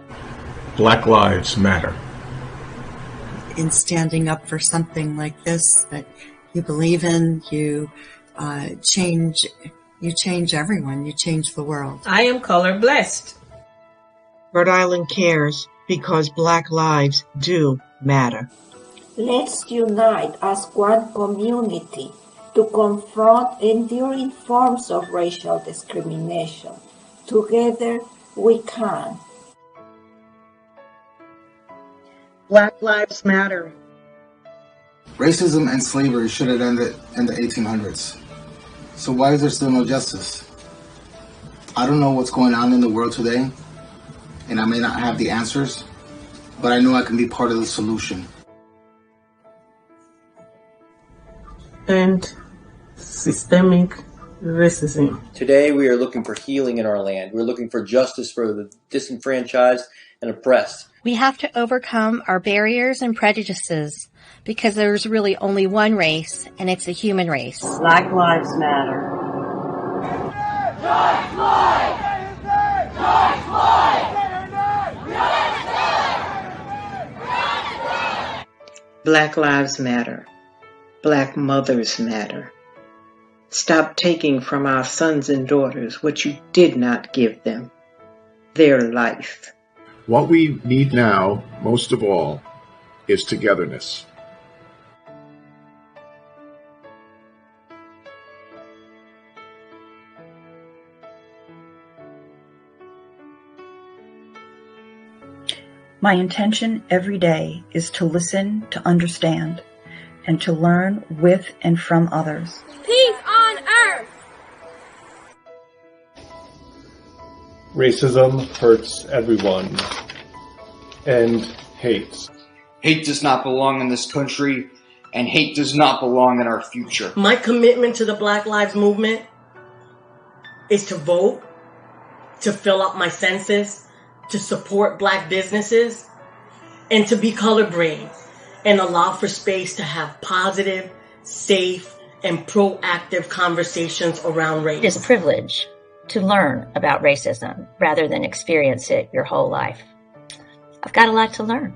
Black lives matter. In standing up for something like this that you believe in, you change everyone, you change the world. I am color blessed. Rhode Island cares because Black lives do matter. Let's unite as one community to confront enduring forms of racial discrimination. Together we can. Black lives matter. Racism and slavery should have ended in the 1800s. So why is there still no justice? I don't know what's going on in the world today, and I may not have the answers, but I know I can be part of the solution. And systemic racism. Today we are looking for healing in our land. We're looking for justice for the disenfranchised and oppressed. We have to overcome our barriers and prejudices because there's really only one race, and it's the human race. Black lives matter. Black lives matter. Black mothers matter. Stop taking from our sons and daughters what you did not give them, their life. What we need now, most of all, is togetherness. My intention every day is to listen, to understand, and to learn with and from others. Peace on earth! Racism hurts everyone. End hate. Hate does not belong in this country, and hate does not belong in our future. My commitment to the Black Lives Movement is to vote, to fill up my census, to support Black businesses, and to be colorblind and allow for space to have positive, safe, and proactive conversations around race. It is a privilege to learn about racism rather than experience it your whole life. I've got a lot to learn.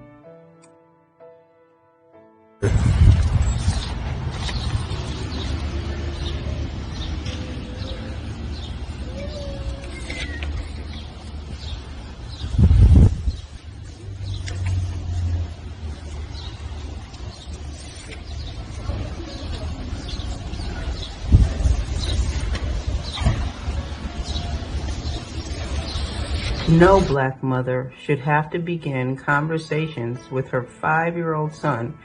No Black mother should have to begin conversations with her 5-year-old son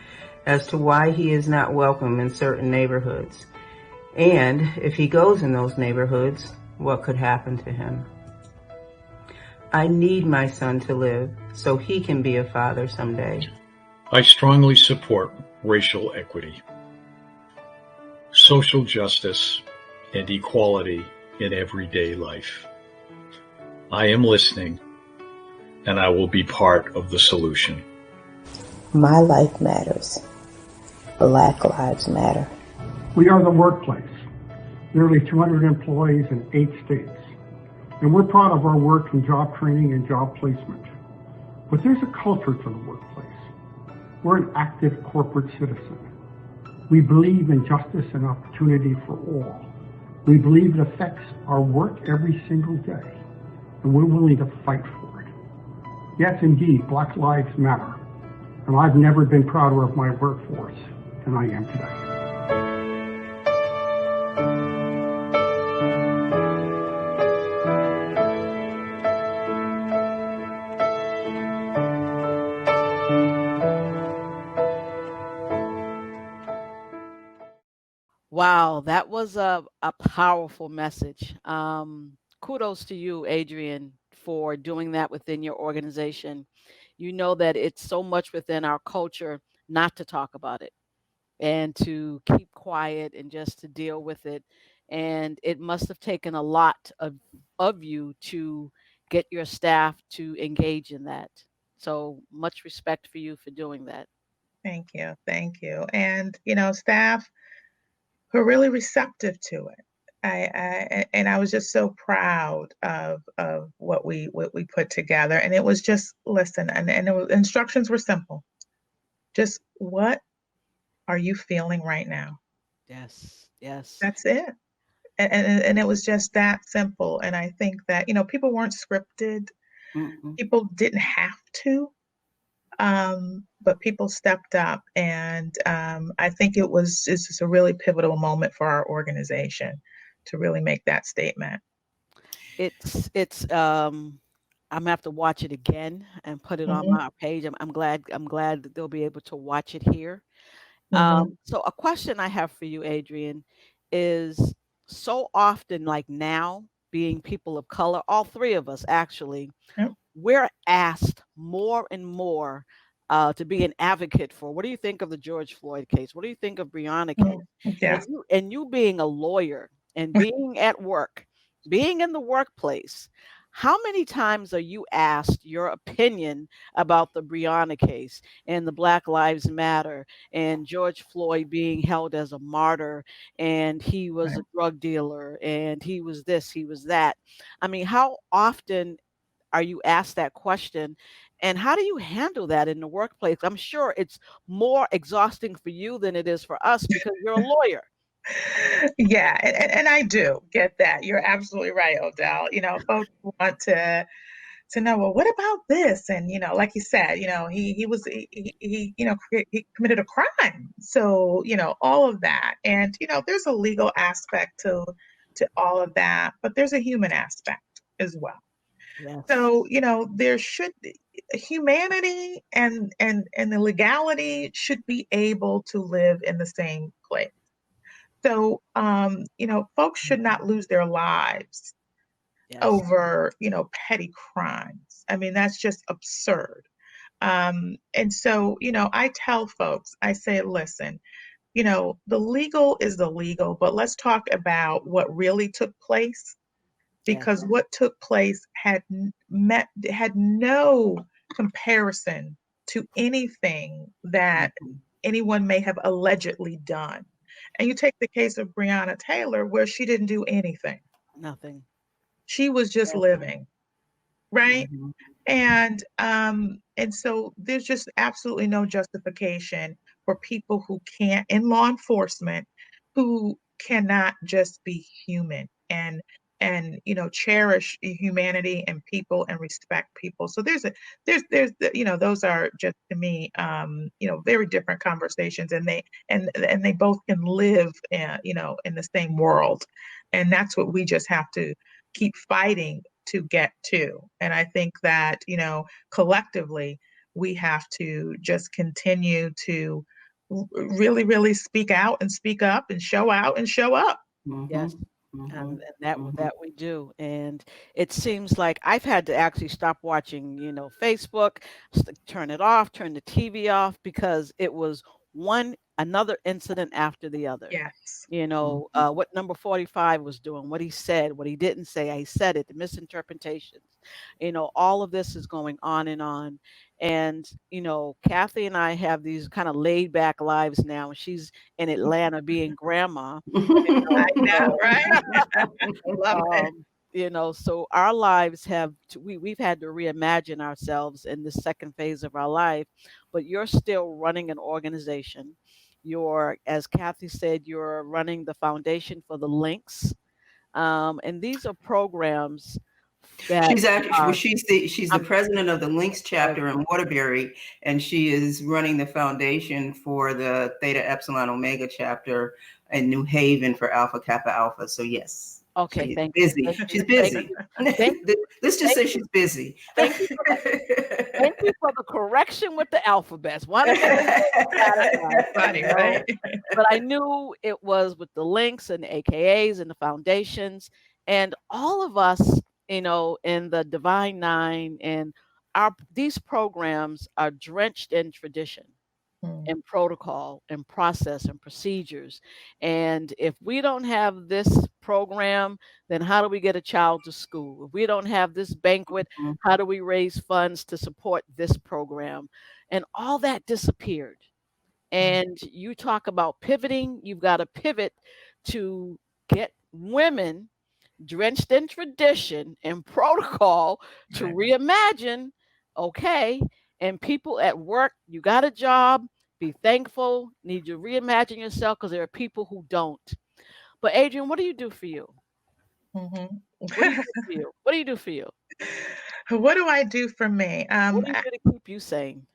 as to why he is not welcome in certain neighborhoods. And if he goes in those neighborhoods, what could happen to him? I need my son to live so he can be a father someday. I strongly support racial equity, social justice, and equality in everyday life. I am listening, and I will be part of the solution. My life matters. Black lives matter. We are the workplace. Nearly 200 employees in 8 states. And we're proud of our work in job training and job placement. But there's a culture to the workplace. We're an active corporate citizen. We believe in justice and opportunity for all. We believe it affects our work every single day. And we're willing to fight for it. Yes, indeed, Black Lives Matter. And I've never been prouder of my workforce than I am today. Wow, that was a powerful message. Kudos to you, Adrienne, for doing that within your organization. You know that it's so much within our culture not to talk about it and to keep quiet and just to deal with it. And it must have taken a lot of you to get your staff to engage in that. So much respect for you for doing that. Thank you. Thank you. And, staff who are really receptive to it. I was just so proud of what we put together, and it was just listen, and instructions were simple. Just what are you feeling right now? Yes, yes. That's it, and it was just that simple. And I think that people weren't scripted, people didn't have to, but people stepped up, and I think it's just a really pivotal moment for our organization to really make that statement. It's I'm gonna have to watch it again and put it on my page. I'm glad that they'll be able to watch it here. So a question I have for you, Adrienne, is so often like now, being people of color, all three of us actually, we're asked more and more to be an advocate for. What do you think of the George Floyd case? What do you think of Breonna case? Yeah. And you being a lawyer and being at work, being in the workplace, how many times are you asked your opinion about the Breonna case and the Black Lives Matter and George Floyd being held as a martyr and he was a drug dealer and he was this, he was that? I mean, how often are you asked that question? And how do you handle that in the workplace? I'm sure it's more exhausting for you than it is for us because you're a lawyer. Yeah, and I do get that. You're absolutely right, Odell. Folks want to know, well, what about this? And like you said, he committed a crime. So all of that, and there's a legal aspect to all of that, but there's a human aspect as well. Yes. So there should humanity and the legality should be able to live in the same place. So folks should not lose their lives over petty crimes. I mean, that's just absurd. And so I tell folks, I say, listen, the legal is the legal, but let's talk about what really took place, because what took place had no comparison to anything that anyone may have allegedly done. And you take the case of Breonna Taylor, where she didn't do anything. Nothing. She was just living, right? And so there's just absolutely no justification for people who can't, in law enforcement, who cannot just be human and cherish humanity and people and respect people. So there's those are just, to me, very different conversations, and they both can live in the same world, and that's what we just have to keep fighting to get to. And I think that collectively we have to just continue to really, really speak out and speak up and show out and show up. Yes. And that we do. And it seems like I've had to actually stop watching, Facebook, turn it off, turn the TV off, because it was another incident after the other. Yes. What number 45 was doing, what he said, what he didn't say, he said it, the misinterpretations. All of this is going on and on. And, Cathy and I have these kind of laid back lives now. She's in Atlanta being grandma. I know, right? Love it. So our lives we've had to reimagine ourselves in the second phase of our life, but you're still running an organization. As Cathy said, you're running the foundation for the Links. And these are programs that she's actually she's the president of the Links chapter in Waterbury, and she is running the foundation for the Theta Epsilon Omega chapter in New Haven for Alpha Kappa Alpha. So yes. Okay, she's busy. She's busy. Let's just say she's busy. Thank you for the correction with the alphabets. Funny, right? But I knew it was with the Links and the AKAs and the foundations, and all of us, in the Divine Nine, and these programs are drenched in tradition and protocol and process and procedures. And if we don't have this program, then how do we get a child to school? If we don't have this banquet, how do we raise funds to support this program? And all that disappeared. And you talk about pivoting, you've got to pivot to get women drenched in tradition and protocol to reimagine. Okay. And people at work, you got a job, be thankful, need to reimagine yourself, because there are people who don't. But Adrienne, what do you do for you? What do you do for you? What do I do for me? What do you do to keep you sane?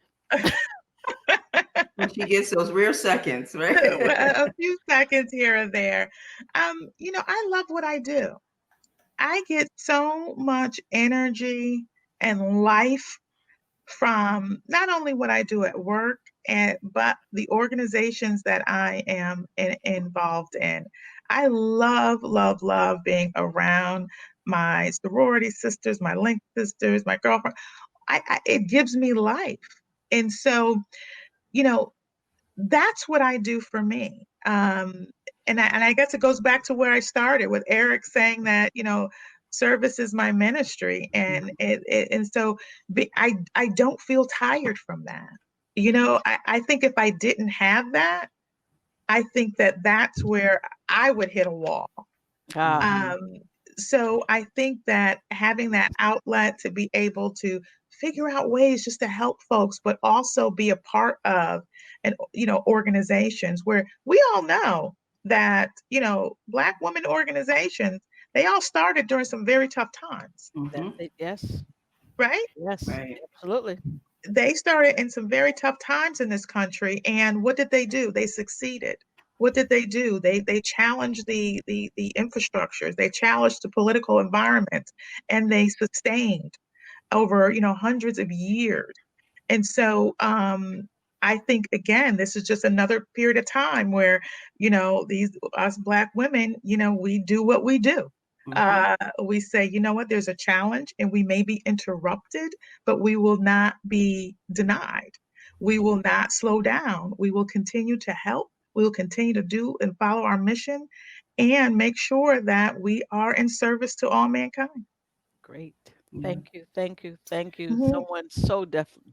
When she gets those rare seconds, right? A few seconds here or there. I love what I do. I get so much energy and life from not only what I do at work, but the organizations that I am involved in. I love, love, love being around my sorority sisters, my Link sisters, my girlfriend. It gives me life. And so, that's what I do for me. And I guess it goes back to where I started with Eric saying that, service is my ministry. And so I don't feel tired from that. I think if I didn't have that, I think that's where I would hit a wall. So I think that having that outlet to be able to figure out ways just to help folks, but also be a part of organizations where we all know that, Black women organizations, they all started during some very tough times. Yes. Right? Yes. Right. Absolutely. They started in some very tough times in this country. And what did they do? They succeeded. What did they do? They challenged the infrastructures. They challenged the political environment, and they sustained over, hundreds of years. And so I think, again, this is just another period of time where, us Black women, we do what we do. We say, you know what, there's a challenge and we may be interrupted, but we will not be denied. We will not slow down. We will continue to help. We will continue to do and follow our mission and make sure that we are in service to all mankind. Great. Thank you. Thank you. Thank you. Mhm. Someone so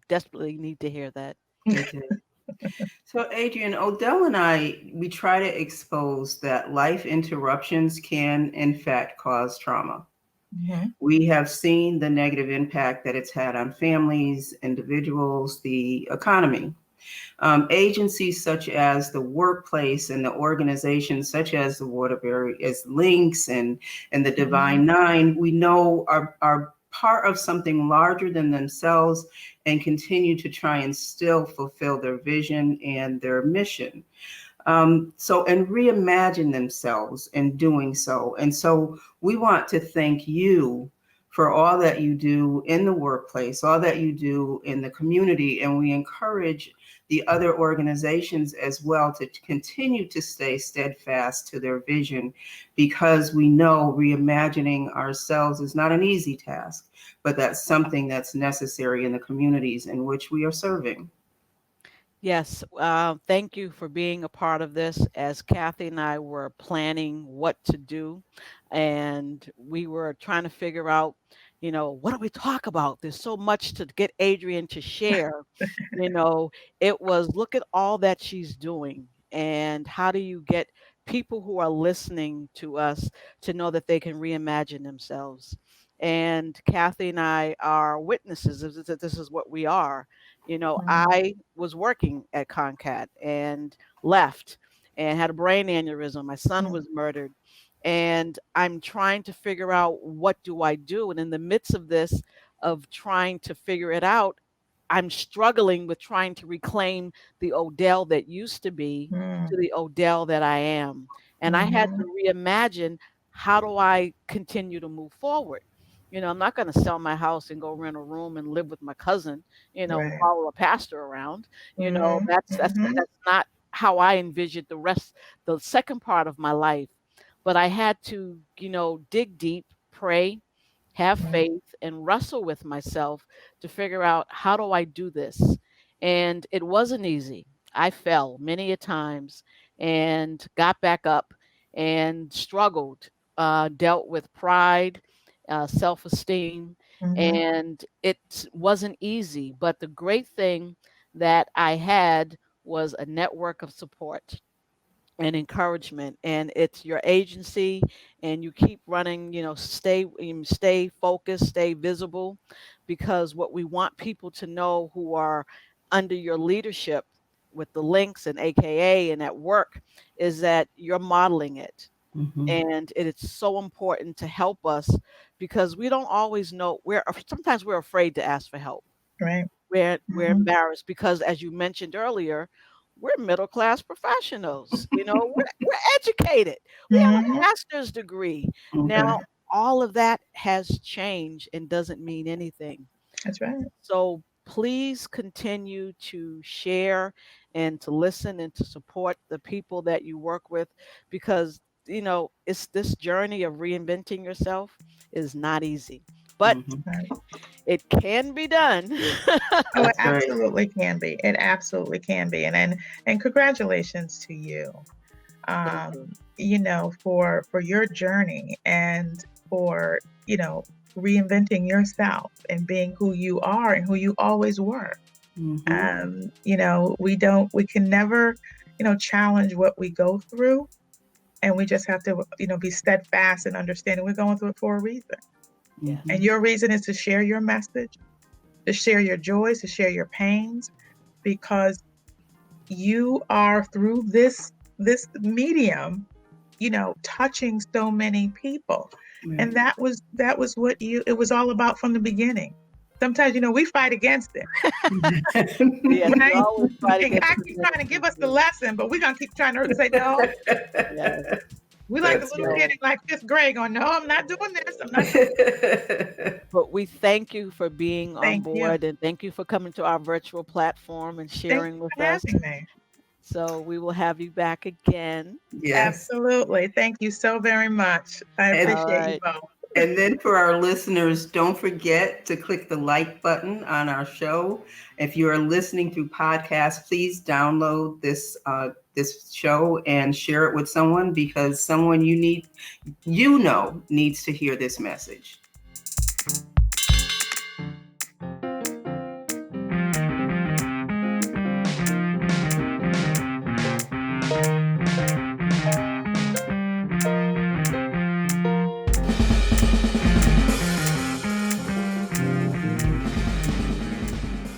desperately need to hear that. They did. So, Adrienne, Odell and I, we try to expose that life interruptions can, in fact, cause trauma. Mhm. We have seen the negative impact that it's had on families, individuals, the economy. Agencies such as the workplace and the organizations such as the Waterbury, as Links and the Divine Nine, we know are part of something larger than themselves and continue to try and still fulfill their vision and their mission. And reimagine themselves in doing so. And so we want to thank you for all that you do in the workplace, all that you do in the community. And we encourage the other organizations as well to continue to stay steadfast to their vision, because we know reimagining ourselves is not an easy task, but that's something that's necessary in the communities in which we are serving. Yes, thank you for being a part of this. As Cathy and I were planning what to do, and we were trying to figure out, what do we talk about? There's so much to get Adrienne to share. It was look at all that she's doing, and how do you get people who are listening to us to know that they can reimagine themselves? And Cathy and I are witnesses that this is what we are. I was working at Concat and left and had a brain aneurysm. My son was murdered. And I'm trying to figure out, what do I do? And in the midst of this, of trying to figure it out, I'm struggling with trying to reclaim the Odell that used to be to the Odell that I am. And I had to reimagine, how do I continue to move forward? I'm not going to sell my house and go rent a room and live with my cousin, and Right. follow a pastor around. Mhm, That's not how I envisioned the second part of my life. But I had to, dig deep, pray, have faith, and wrestle with myself to figure out, how do I do this? And it wasn't easy. I fell many a times and got back up and struggled, dealt with pride, self-esteem, and it wasn't easy. But the great thing that I had was a network of support and encouragement, and it's your agency, and you keep running, stay focused, stay visible, because what we want people to know who are under your leadership with the links and AKA and at work is that you're modeling it. And it is so important to help us, because we don't always know, sometimes we're afraid to ask for help. Right. We're embarrassed because, as you mentioned earlier, we're middle class professionals. We're educated. We have a master's degree. Now, all of that has changed and doesn't mean anything. That's right. So please continue to share and to listen and to support the people that you work with, because it's this journey of reinventing yourself is not easy, but it can be done. Oh, it absolutely can be. It absolutely can be. And congratulations to you. For your journey, and for, reinventing yourself and being who you are and who you always were. We can never, challenge what we go through, and we just have to, be steadfast and understanding we're going through it for a reason. Yeah. And your reason is to share your message, to share your joys, to share your pains, because you are, through this this medium, touching so many people. Right. And that was what it was all about from the beginning. Sometimes, we fight against it. Yes, right? we always fight And against God keeps trying to give us the lesson, but we're going to keep trying to say no. Yes. We like the That's little right. kid in like fifth grade going, no, I'm not doing this. I'm not doing this. But we thank you for being on Thank board, you. and thank you for coming to our virtual platform and sharing Thank you with for us. having me. So we will have you back again. Yes. Absolutely. Thank you so very much. I And- appreciate you both. And then for our listeners, don't forget to click the like button on our show. If you are listening through podcasts, please download this show and share it with someone, because someone needs to hear this message.